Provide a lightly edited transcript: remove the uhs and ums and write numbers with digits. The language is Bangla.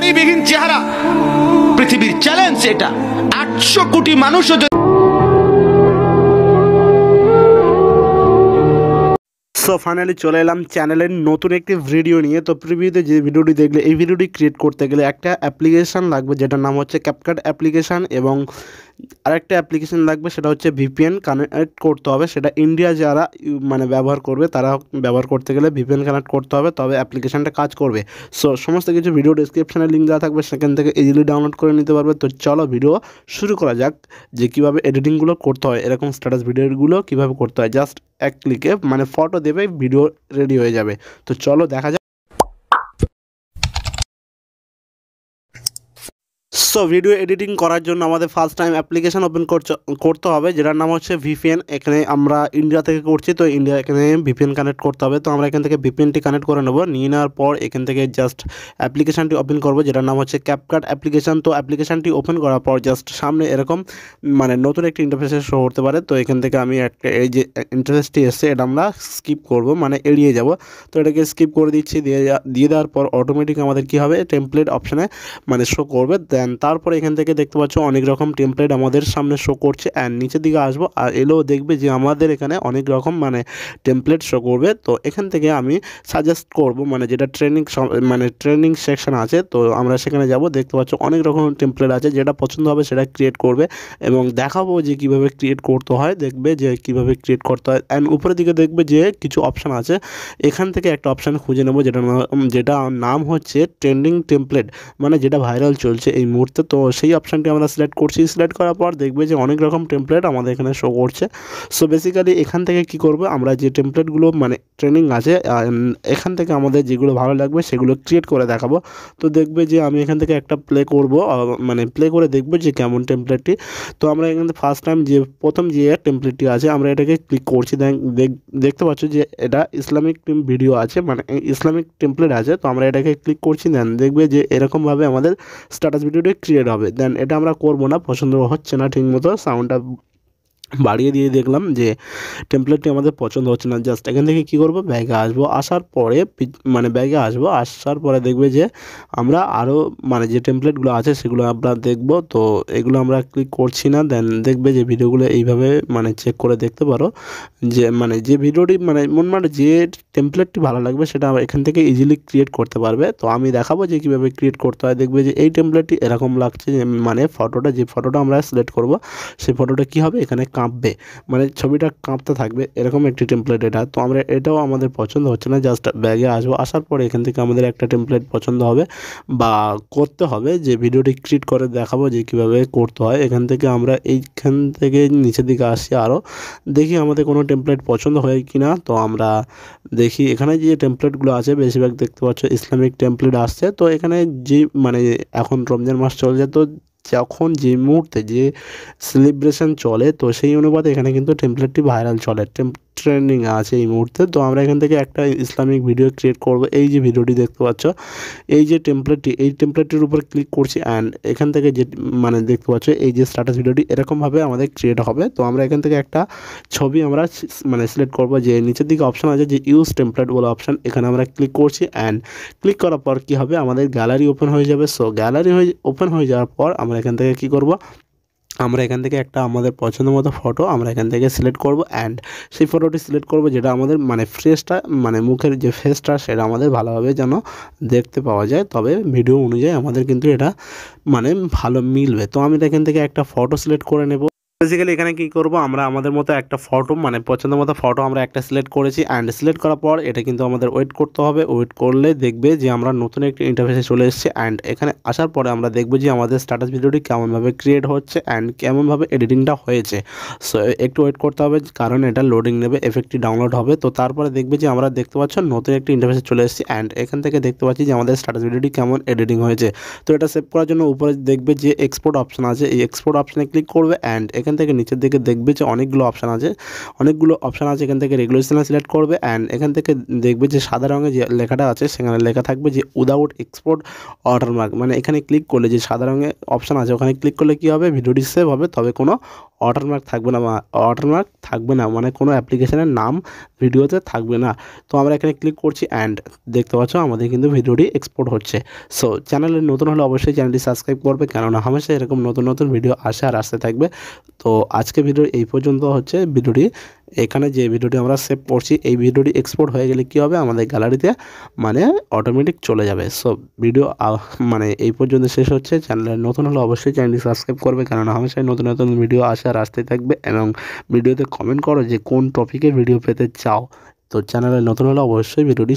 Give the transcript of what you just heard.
দাড়িবিহীন চেহারা, পৃথিবীর চ্যালেঞ্জ এটা। 800 কোটি মানুষও সো ফাইনালি চলে এলাম চ্যানেলের নতুন একটি ভিডিও নিয়ে। তো প্রিভিউতে যে ভিডিওটি দেখলে, এই ভিডিওটি ক্রিয়েট করতে গেলে একটা অ্যাপ্লিকেশান লাগবে যেটার নাম হচ্ছে ক্যাপকাট অ্যাপ্লিকেশান, এবং আরেকটা অ্যাপ্লিকেশান লাগবে সেটা হচ্ছে ভিপিএন কানেক্ট করতে হবে। সেটা ইন্ডিয়া যারা মানে ব্যবহার করবে তারা ব্যবহার করতে গেলে ভিপিএন কানেক্ট করতে হবে, তবে অ্যাপ্লিকেশানটা কাজ করবে। সো সমস্ত কিছু ভিডিও ডিসক্রিপশানে লিঙ্ক দেওয়া থাকবে, সেখান থেকে ইজিলি ডাউনলোড করে নিতে পারবে। তো চলো ভিডিও শুরু করা যাক যে কীভাবে এডিটিংগুলো করতে হয়, এরকম স্ট্যাটাস ভিডিওগুলো কীভাবে করতে হয়। জাস্ট এক ক্লিকে মানে ফটো দেবে, ভিডিও রেডি হয়ে যাবে। তো চলো দেখা যাক। সো ভিডিও এডিটিং করার জন্য আমাদের ফার্স্ট টাইম অ্যাপ্লিকেশান ওপেন করতে হবে যেটার নাম হচ্ছে ভিপিএন। এখানে আমরা ইন্ডিয়া থেকে করছি, তো ইন্ডিয়া এখানে ভিপিএন কানেক্ট করতে হবে। তো আমরা এখান থেকে ভিপিএনটি কানেক্ট করে নেবো। নিয়ে নেওয়ার পর এখান থেকে জাস্ট অ্যাপ্লিকেশানটি ওপেন করবো যেটার নাম হচ্ছে ক্যাপকাট অ্যাপ্লিকেশান। তো অ্যাপ্লিকেশানটি ওপেন করার পর জাস্ট সামনে এরকম মানে নতুন একটি ইন্টারফেসে শো করতে পারে। তো এখান থেকে আমি একটা এই যে ইন্টারফেসটি এসছে এটা আমরা স্কিপ করব, মানে এড়িয়ে যাব। তো এটাকে স্কিপ করে দিচ্ছি। দিয়ে দেওয়ার পর অটোমেটিক আমাদের কী হবে, টেমপ্লেট অপশানে মানে শো করবে। দেন তারপরে এখান থেকে দেখতে পাচ্ছ অনেক রকম টেমপ্লেট আমাদের সামনে শো করছে। অ্যান্ড নিচের দিকে আসবো আর এলেও দেখবে যে আমাদের এখানে অনেক রকম মানে টেমপ্লেট শো করবে। তো এখান থেকে আমি সাজেস্ট করব মানে যেটা ট্রেনিং সেকশন আছে, তো আমরা সেখানে যাব। দেখতে পাচ্ছ অনেক রকম টেমপ্লেট আছে, যেটা পছন্দ হবে সেটা ক্রিয়েট করবে এবং দেখাবো যে কীভাবে ক্রিয়েট করতে হয়, দেখবে যে কীভাবে ক্রিয়েট করতে হয়। অ্যান্ড উপরের দিকে দেখবে যে কিছু অপশান আছে, এখান থেকে একটা অপশান খুঁজে নেব যেটা নাম হচ্ছে ট্রেন্ডিং টেমপ্লেট, মানে যেটা ভাইরাল চলছে এই মুহূর্তে। তো সেই অপশানটি আমরা সিলেক্ট করছি। সিলেক্ট করার পর দেখবে যে অনেক রকম টেমপ্লেট আমাদের এখানে শো করছে। সো বেসিক্যালি এখান থেকে কি করব, আমরা যে টেমপ্লেটগুলো মানে ট্রেনিং আছে এখান থেকে আমাদের যেগুলো ভালো লাগবে সেগুলো ক্রিয়েট করে দেখাবো। তো দেখবে যে আমি এখান থেকে একটা প্লে করব, মানে প্লে করে দেখব যে কেমন টেমপ্লেটটি। তো আমরা এখানে ফার্স্ট টাইম যে প্রথম যে টেমপ্লেটটি আছে আমরা এটাকে ক্লিক করছি। দেখতে পাচ্ছ যে এটা ইসলামিক ভিডিও আছে, মানে ইসলামিক টেমপ্লেট আছে। তো আমরা এটাকে ক্লিক করছি। দেন দেখবে যে এরকমভাবে আমাদের স্ট্যাটাস ভিডিওটি ক্রিয়েট হবে। দেন এটা আমরা করব না, পছন্দ হচ্ছে না ঠিকমতো, সাউন্ডটা বাড়িয়ে দিয়ে দেখলাম যে টেমপ্লেটটি আমাদের পছন্দ হচ্ছে না। জাস্ট এখান থেকে কী করবো, ব্যাগে আসবো। আসার পরে মানে ব্যাগে আসবো, আসার পরে দেখবে যে আমরা আরও মানে যে টেমপ্লেটগুলো আছে সেগুলো আমরা দেখব। তো এগুলো আমরা ক্লিক করছি না। দেন দেখবে যে ভিডিওগুলো এইভাবে মানে চেক করে দেখতে পারো যে মানে যে ভিডিওটি মানে যে টেমপ্লেটটি ভালো লাগবে সেটা এখান থেকে ইজিলি ক্রিয়েট করতে পারবে। তো আমি দেখাবো যে কীভাবে ক্রিয়েট করতে হয়। দেখবে যে এই টেমপ্লেটটি এরকম লাগছে, মানে যে ফটোটা আমরা সিলেক্ট করব সেই ফটোটা কী হবে, এখানে কাঁপবে, মানে ছবিটা কাঁপতে থাকবে, এরকম একটি টেমপ্লেট এটা। তো আমরা এটাও আমাদের পছন্দ হচ্ছে না। জাস্ট ব্যাগে আসবো, আসার পরে এখান থেকে আমাদের একটা টেমপ্লেট পছন্দ হবে বা করতে হবে, যে ভিডিওটি ক্রিয়েট করে দেখাবো যে কীভাবে করতে হয়। এখান থেকে আমরা এইখান থেকে নিচের দিকে আসি, আরও দেখি আমাদের কোনো টেমপ্লেট পছন্দ হয় কি না। তো আমরা দেখি এখানে যে টেমপ্লেটগুলো আছে বেশিরভাগ দেখতে পাচ্ছ ইসলামিক টেমপ্লেট আসছে। তো এখানে যে মানে এখন রমজান মাস চলছে, তো যখন যে মুহূর্তে যে সেলিব্রেশন চলে, তো সেই অনুপাতে এখানে কিন্তু টেমপ্লেটটি ভাইরাল চলে, ট্রেন্ডিং আছে এই মুহূর্তে। তো আমরা এখান থেকে একটা ইসলামিক ভিডিও ক্রিয়েট করব। এই যে ভিডিওটি দেখতে পাচ্ছ, এই যে টেমপ্লেটটি, এই টেমপ্লেটটির উপর ক্লিক করছি। অ্যান্ড এখান থেকে যে মানে দেখতে পাচ্ছ এই যে স্ট্যাটাস ভিডিওটি এরকমভাবে আমাদের ক্রিয়েট হবে। তো আমরা এখান থেকে একটা ছবি আমরা মানে সিলেক্ট করব। যে নিচের দিকে অপশান আছে যে ইউজ টেমপ্লেট বলে অপশান, এখানে আমরা ক্লিক করছি। অ্যান্ড ক্লিক করার পর কী হবে, আমাদের গ্যালারি ওপেন হয়ে যাবে। সো গ্যালারি ওপেন হয়ে যাওয়ার পর আমরা এখান থেকে কী করব, আমরা এখান থেকে একটা আমাদের পছন্দ মতো ফটো আমরা এখান থেকে সিলেক্ট করব। অ্যান্ড সেই ফটোটি সিলেক্ট করব যেটা আমাদের মানে ফেসটা, মানে মুখের যে ফেসটা সেটা আমাদের ভালোভাবে যেন দেখতে পাওয়া যায়, তবে ভিডিও অনুযায়ী আমাদের কিন্তু এটা মানে ভালো মিলবে। তো আমি এখান থেকে একটা ফটো সিলেক্ট করে নেব। বেসিক্যালি এখানে কী করবো, আমরা আমাদের মতো একটা ফটো মানে পছন্দ মতো ফটো আমরা একটা সিলেক্ট করেছি। অ্যান্ড সিলেক্ট করার পর এটা কিন্তু আমাদের ওয়েট করতে হবে। ওয়েট করলে দেখবে যে আমরা নতুন একটি ইন্টারফেসে চলে এসেছি। অ্যান্ড এখানে আসার পরে আমরা দেখবো যে আমাদের স্ট্যাটাস ভিডিওটি কেমনভাবে ক্রিয়েট হচ্ছে অ্যান্ড কেমনভাবে এডিটিংটা হয়েছে। সো একটু ওয়েট করতে হবে, কারণ এটা লোডিং নেবে, এফেক্টটি ডাউনলোড হবে। তো তারপরে দেখবে যে আমরা দেখতে পাচ্ছ নতুন একটি ইন্টারফেসে চলে এসেছি। অ্যান্ড এখান থেকে দেখতে পাচ্ছি যে আমাদের স্ট্যাটাস ভিডিওটি কেমন এডিটিং হয়েছে। তো এটা সেভ করার জন্য উপরে দেখবে যে এক্সপোর্ট অপশান আছে, এই এক্সপোর্ট অপশানে ক্লিক করবে। অ্যান্ড এখান থেকে নিচের দিকে দেখবে যে অনেকগুলো অপশান আছে এখান থেকে রেগুলেশন সিলেক্ট করবে অ্যান্ড এখান থেকে দেখবে যে সাদা রঙের যে লেখাটা আছে সেখানে লেখা থাকবে যে উইদাউট এক্সপোর্ট ওয়াটারমার্ক, মানে এখানে ক্লিক করলে যে সাদা রঙের অপশান আছে ওখানে ক্লিক করলে কী হবে, ভিডিওটি সেভ হবে, তবে কোনো ওয়াটারমার্ক থাকবে না, মানে কোনো অ্যাপ্লিকেশনের নাম ভিডিওতে থাকবে না। তো আমরা এখানে ক্লিক করছি অ্যান্ড দেখতে পাচ্ছ আমাদের কিন্তু ভিডিওটি এক্সপোর্ট হচ্ছে। সো চ্যানেলে নতুন হলে অবশ্যই চ্যানেলটি সাবস্ক্রাইব করবে, কেননা হামেশা এরকম নতুন নতুন ভিডিও আসে আর আসতে থাকবে। তো আজকে ভিডিও এই পর্যন্ত হচ্ছে ভিডিওটি। এখানে যে ভিডিওটি আমরা সেভ করছি এই ভিডিওটি এক্সপোর্ট হয়ে গেলে কী হবে, আমাদের গ্যালারিতে মানে অটোমেটিক চলে যাবে। সো ভিডিও মানে এই পর্যন্ত শেষ হচ্ছে। চ্যানেলে নতুন হলে অবশ্যই চ্যানেলটি সাবস্ক্রাইব করবে, কেননা হামেশাই নতুন নতুন ভিডিও আসে আর আসতে থাকবে। এবং ভিডিওতে কমেন্ট করো যে কোন টপিকে ভিডিও পেতে চাও। তো চ্যানেলে নতুন হলে অবশ্যই ভিডিওটি